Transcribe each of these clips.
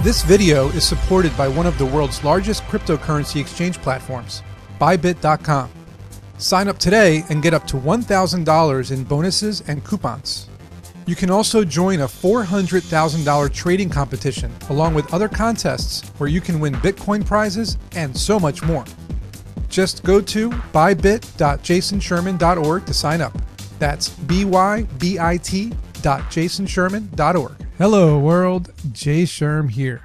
This video is supported by one of the world's largest cryptocurrency exchange platforms, Bybit.com. Sign up today and get up to $1,000 in bonuses and coupons. You can also join a $400,000 trading competition along with other contests where you can win Bitcoin prizes and so much more. Just go to bybit.jasonsherman.org to sign up. That's bybit.jasonsherman.org. Hello world, Jay Sherm here.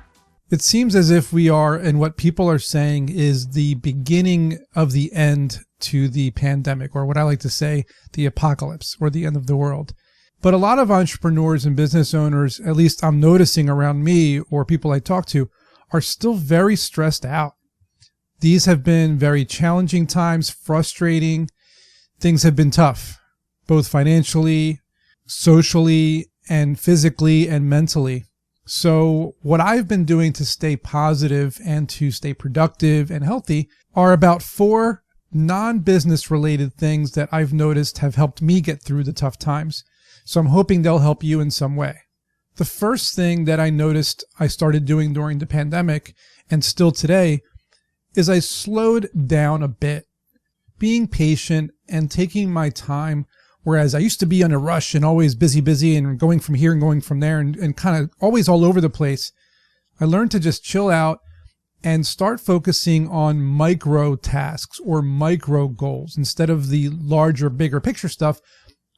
It seems as if we are in what people are saying is the beginning of the end to the pandemic, or what I like to say, the apocalypse, or the end of the world. But a lot of entrepreneurs and business owners, at least I'm noticing around me or people I talk to, are still very stressed out. These have been very challenging times, frustrating. Things have been tough, both financially, socially, and physically and mentally. So what I've been doing to stay positive and to stay productive and healthy are about 4 non-business related things that I've noticed have helped me get through the tough times. So I'm hoping they'll help you in some way. The first thing that I noticed I started doing during the pandemic, and still today, is I slowed down a bit, being patient and taking my time. Whereas I used to be in a rush and always busy and going from here and going from there and kind of always all over the place, I learned to just chill out and start focusing on micro tasks or micro goals. Instead of the larger, bigger picture stuff,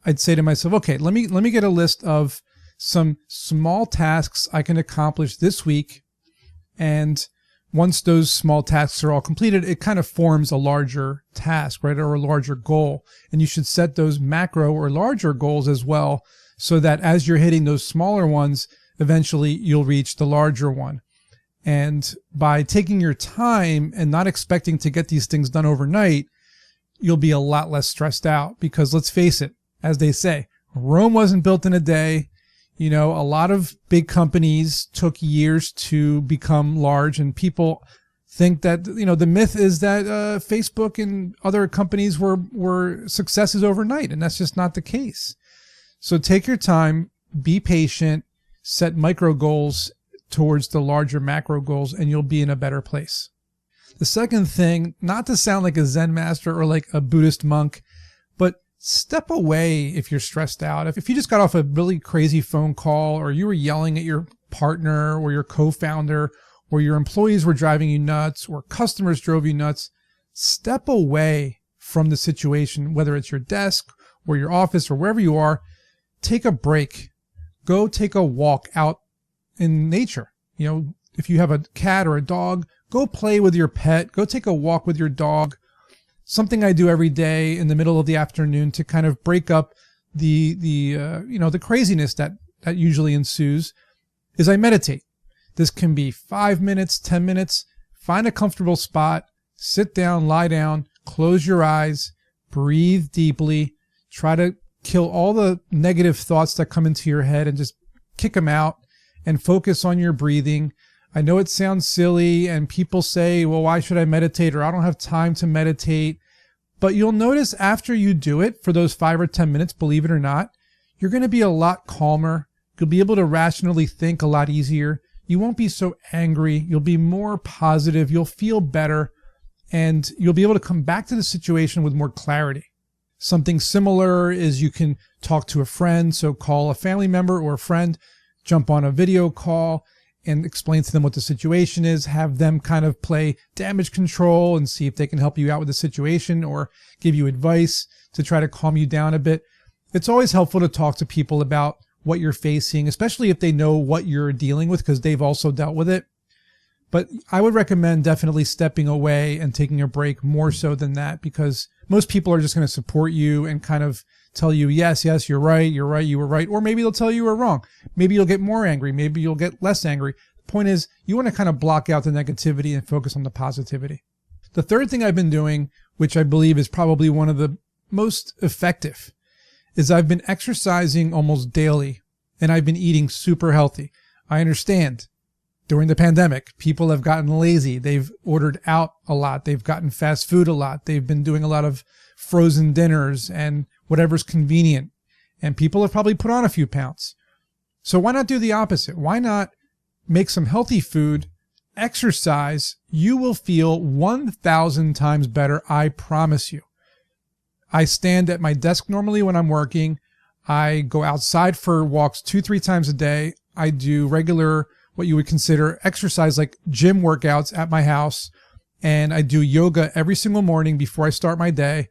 I'd say to myself, okay, let me get a list of some small tasks I can accomplish this week. And once those small tasks are all completed, it kind of forms a larger task, right? Or a larger goal. And you should set those macro or larger goals as well, so that as you're hitting those smaller ones, eventually you'll reach the larger one. And by taking your time and not expecting to get these things done overnight, you'll be a lot less stressed out, because let's face it, as they say, Rome wasn't built in a day. You know, a lot of big companies took years to become large, and people think that, you know, the myth is that Facebook and other companies were successes overnight, and that's just not the case. So take your time, be patient, set micro goals towards the larger macro goals, and you'll be in a better place. The second thing, not to sound like a Zen master or like a Buddhist monk, but step away if you're stressed out. If you just got off a really crazy phone call, or you were yelling at your partner or your co-founder, or your employees were driving you nuts, or customers drove you nuts, step away from the situation, whether it's your desk or your office or wherever you are. Take a break. Go take a walk out in nature. You know, if you have a cat or a dog, go play with your pet. Go take a walk with your dog. Something I do every day in the middle of the afternoon to kind of break up the craziness that usually ensues is I meditate. This can be 5 minutes, 10 minutes. Find a comfortable spot, sit down, lie down, close your eyes, breathe deeply, try to kill all the negative thoughts that come into your head and just kick them out, and focus on your breathing. I know it sounds silly, and people say, well, why should I meditate? Or I don't have time to meditate. But you'll notice after you do it for those 5 or 10 minutes, believe it or not, you're going to be a lot calmer. You'll be able to rationally think a lot easier. You won't be so angry. You'll be more positive. You'll feel better, and you'll be able to come back to the situation with more clarity. Something similar is you can talk to a friend. So call a family member or a friend, jump on a video call, and explain to them what the situation is, have them kind of play damage control and see if they can help you out with the situation or give you advice to try to calm you down a bit. It's always helpful to talk to people about what you're facing, especially if they know what you're dealing with, because they've also dealt with it. But I would recommend definitely stepping away and taking a break more so than that, because most people are just going to support you and kind of tell you, yes, you're right, you were right. Or maybe they'll tell you were wrong. Maybe you'll get more angry. Maybe you'll get less angry. The point is, you want to kind of block out the negativity and focus on the positivity. The third thing I've been doing, which I believe is probably one of the most effective, is I've been exercising almost daily, and I've been eating super healthy. I understand. During the pandemic, people have gotten lazy. They've ordered out a lot. They've gotten fast food a lot. They've been doing a lot of frozen dinners and whatever's convenient. And people have probably put on a few pounds. So why not do the opposite? Why not make some healthy food, exercise, you will feel 1,000 times better, I promise you. I stand at my desk normally when I'm working. I go outside for walks 2-3 times a day. I do regular, what you would consider exercise, like gym workouts at my house. And I do yoga every single morning before I start my day.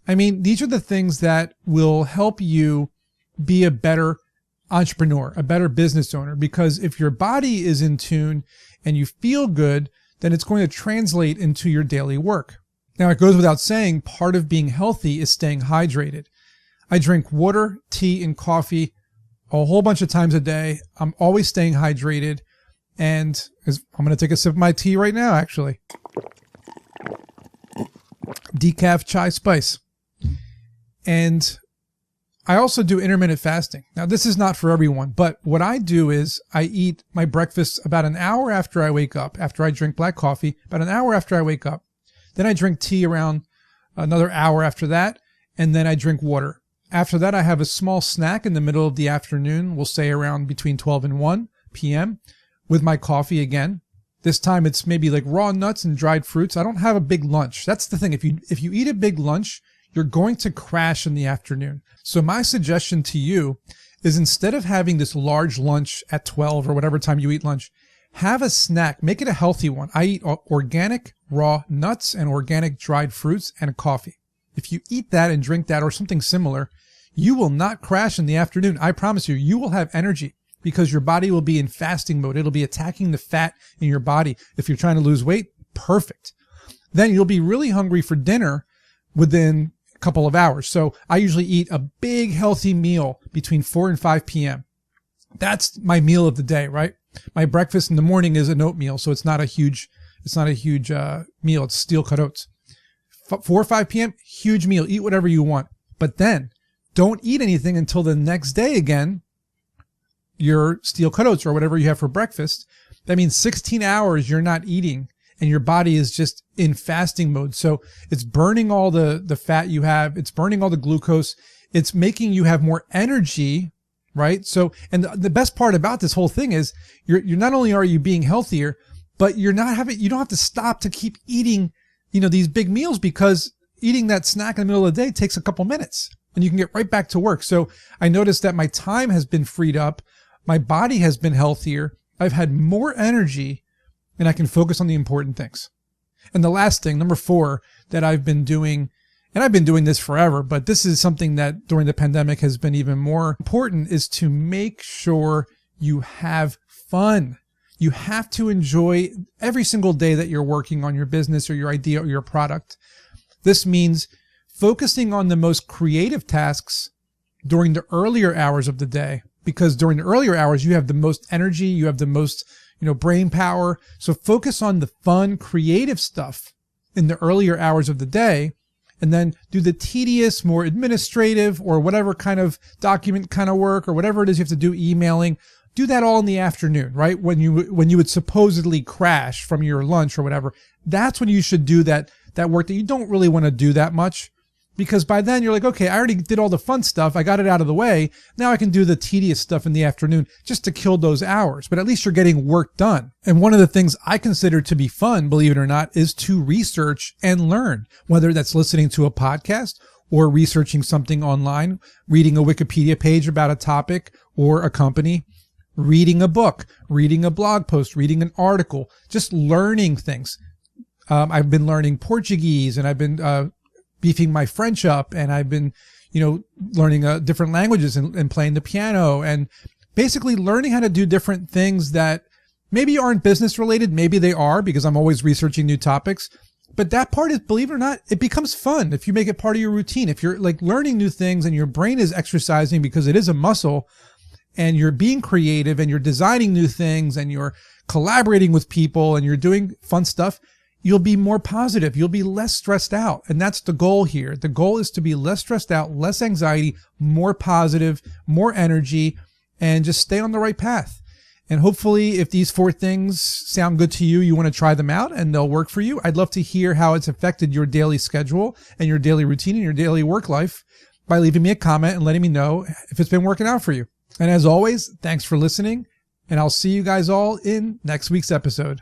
I mean, these are the things that will help you be a better entrepreneur, a better business owner, because if your body is in tune and you feel good, then it's going to translate into your daily work. Now, it goes without saying, part of being healthy is staying hydrated. I drink water, tea, and coffee a whole bunch of times a day. I'm always staying hydrated. And I'm going to take a sip of my tea right now, actually. Decaf chai spice. And I also do intermittent fasting. Now, this is not for everyone, but what I do is I eat my breakfast about an hour after I wake up, after I drink black coffee, about an hour after I wake up. Then I drink tea around another hour after that, and then I drink water. After that, I have a small snack in the middle of the afternoon, we'll say around between 12 and 1 p.m., with my coffee again. This time it's maybe like raw nuts and dried fruits. I don't have a big lunch. That's the thing. If you eat a big lunch, you're going to crash in the afternoon. So my suggestion to you is, instead of having this large lunch at 12 or whatever time you eat lunch, have a snack. Make it a healthy one. I eat organic raw nuts and organic dried fruits and a coffee. If you eat that and drink that or something similar, you will not crash in the afternoon. I promise you, you will have energy because your body will be in fasting mode. It'll be attacking the fat in your body. If you're trying to lose weight, perfect. Then you'll be really hungry for dinner within a couple of hours. So I usually eat a big healthy meal between 4 and 5 p.m. That's my meal of the day, right? My breakfast in the morning is an oatmeal, so it's not a huge meal. It's steel cut oats. 4 or 5 p.m., huge meal. Eat whatever you want. But then don't eat anything until the next day again, your steel cut oats or whatever you have for breakfast. That means 16 hours you're not eating and your body is just in fasting mode. So it's burning all the fat you have. It's burning all the glucose. It's making you have more energy, right? So, and the best part about this whole thing is you're not only are you being healthier, but you don't have to stop to keep eating, these big meals, because eating that snack in the middle of the day takes a couple minutes and you can get right back to work. So I noticed that my time has been freed up. My body has been healthier. I've had more energy and I can focus on the important things. And the last thing, number 4, that I've been doing, and I've been doing this forever, but this is something that during the pandemic has been even more important, is to make sure you have fun. You have to enjoy every single day that you're working on your business or your idea or your product. This means focusing on the most creative tasks during the earlier hours of the day, because during the earlier hours, you have the most energy, you have the most, brain power. So focus on the fun, creative stuff in the earlier hours of the day, and then do the tedious, more administrative or whatever kind of document kind of work or whatever it is you have to do, emailing. Do that all in the afternoon, right? When you would supposedly crash from your lunch or whatever. That's when you should do that work that you don't really want to do that much, because by then you're like, okay, I already did all the fun stuff. I got it out of the way. Now I can do the tedious stuff in the afternoon just to kill those hours, but at least you're getting work done. And one of the things I consider to be fun, believe it or not, is to research and learn, whether that's listening to a podcast or researching something online, reading a Wikipedia page about a topic or a company, reading a book, reading a blog post, reading an article, just learning things. I've been learning Portuguese, and I've been beefing my French up, and I've been, learning different languages and playing the piano, and basically learning how to do different things that maybe aren't business related. Maybe they are, because I'm always researching new topics. But that part is, believe it or not, it becomes fun if you make it part of your routine. If you're like learning new things and your brain is exercising, because it is a muscle, and you're being creative and you're designing new things and you're collaborating with people and you're doing fun stuff, you'll be more positive. You'll be less stressed out. And that's the goal here. The goal is to be less stressed out, less anxiety, more positive, more energy, and just stay on the right path. And hopefully, if these 4 things sound good to you, you want to try them out and they'll work for you. I'd love to hear how it's affected your daily schedule and your daily routine and your daily work life by leaving me a comment and letting me know if it's been working out for you. And as always, thanks for listening, And I'll see you guys all in next week's episode.